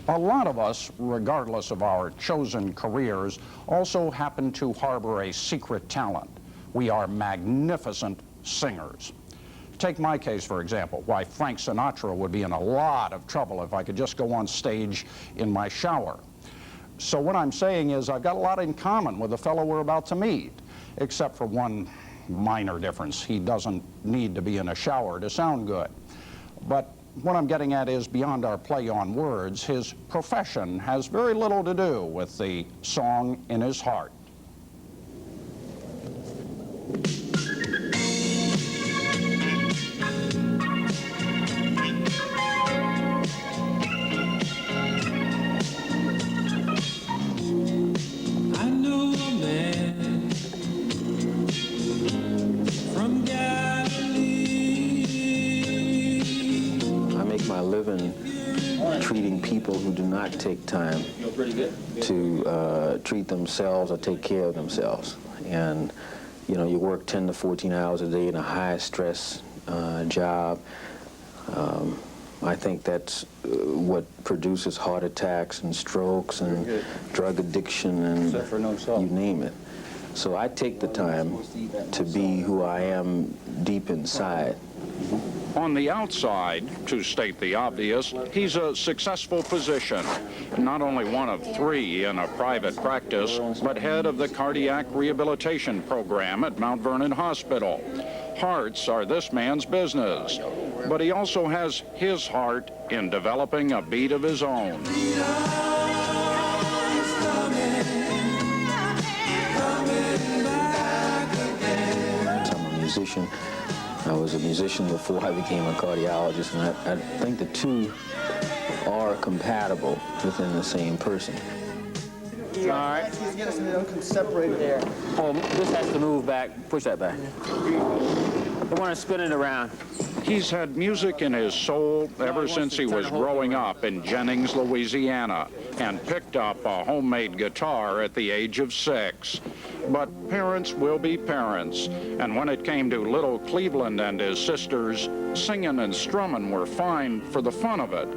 A lot of us, regardless of our chosen careers, also happen to harbor a secret talent. We are magnificent singers. Take my case, for example. Why, Frank Sinatra would be in a lot of trouble if I could just go on stage in my shower. So what I'm saying is I've got a lot in common with the fellow we're about to meet, except for one minor difference. He doesn't need to be in a shower to sound good. But what I'm getting at is, beyond our play on words, his profession has very little to do with the song in his heart. Treating people who do not take time to treat themselves or take care of themselves. And, you know, you work 10 to 14 hours a day in a high-stress job. I think that's what produces heart attacks and strokes and drug addiction and you name it. So I take the time to be who I am deep inside. On the outside, to state the obvious, he's a successful physician, not only one of 3 in a private practice, but head of the cardiac rehabilitation program at Mount Vernon Hospital. Hearts are this man's business, but he also has his heart in developing a beat of his own. I'm a musician. I was a musician before I became a cardiologist, and I think the two are compatible within the same person. All right. He's getting them separated there. Oh, this has to move back. Push that back. I want to spin it around. He's had music in his soul ever since he was growing up in Jennings, Louisiana, and picked up a homemade guitar at the age of 6. But parents will be parents, and when it came to little Cleveland and his sisters, singing and strumming were fine for the fun of it,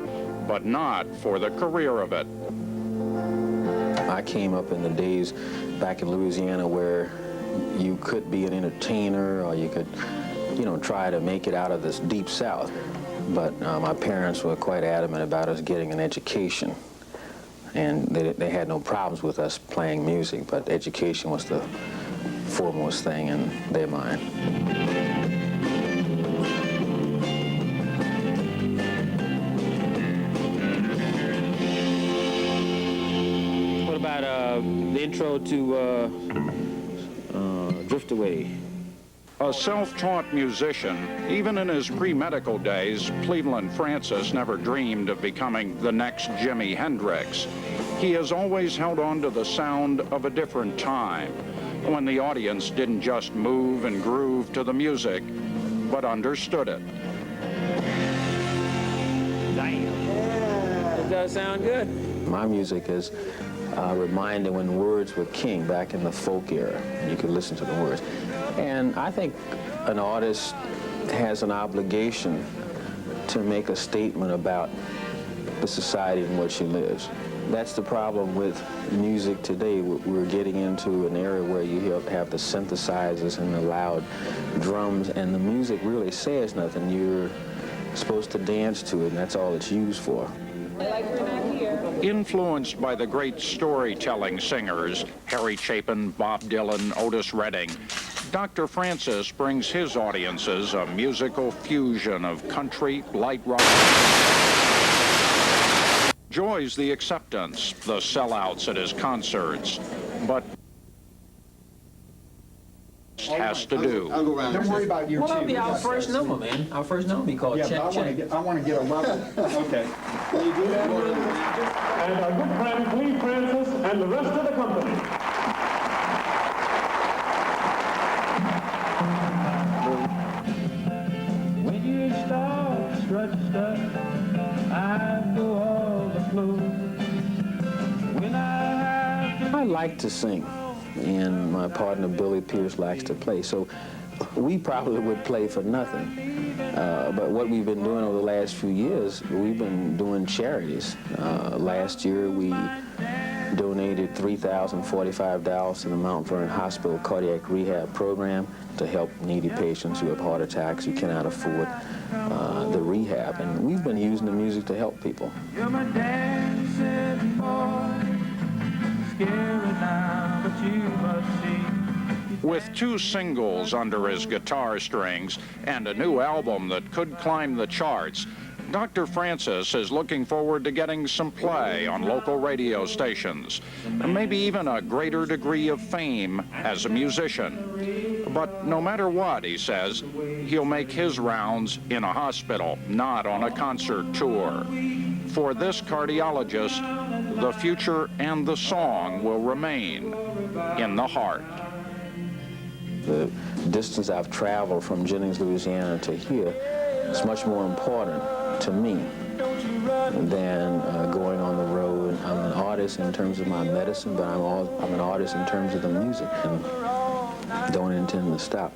but not for the career of it. I came up in the days back in Louisiana where you could be an entertainer or you could, you know, try to make it out of this deep South. But my parents were quite adamant about us getting an education. And they had no problems with us playing music, but education was the foremost thing in their mind. What about the intro to Drift Away? A self-taught musician, even in his pre-medical days, Cleveland Francis never dreamed of becoming the next Jimi Hendrix. He has always held on to the sound of a different time, when the audience didn't just move and groove to the music, but understood it. Damn. It does sound good. My music is reminded when words were king back in the folk era. You could listen to the words. And I think an artist has an obligation to make a statement about the society in which he lives. That's the problem with music today. We're getting into an era where you have the synthesizers and the loud drums, and the music really says nothing. You're supposed to dance to it, and that's all it's used for. Influenced by the great storytelling singers, Harry Chapin, Bob Dylan, Otis Redding, Dr. Francis brings his audiences a musical fusion of country, light rock. Enjoys the acceptance, the sellouts at his concerts, but has to do. I'll go around. Don't worry about your Well, that'll be our first number, man. Our first number be called Check Check. I want to get a level. Okay. Will you do that? And our good friend Cleve Francis and the rest of the company. When you start stretched up, I do all the flow. When I like to sing, and my partner Billy Pierce likes to play, so we probably would play for nothing. But what we've been doing over the last few years, we've been doing charities. Last year we donated $3,045 to the Mount Vernon Hospital Cardiac Rehab Program to help needy patients who have heart attacks who cannot afford the rehab. And we've been using the music to help people. You're my dancing boy, scary now, but you must see. With 2 singles under his guitar strings and a new album that could climb the charts, Dr. Francis is looking forward to getting some play on local radio stations, maybe even a greater degree of fame as a musician. But no matter what, he says, he'll make his rounds in a hospital, not on a concert tour. For this cardiologist, the future and the song will remain in the heart. The distance I've traveled from Jennings, Louisiana to here is much more important to me than going on the road. I'm an artist in terms of my medicine, but I'm an artist in terms of the music, and don't intend to stop.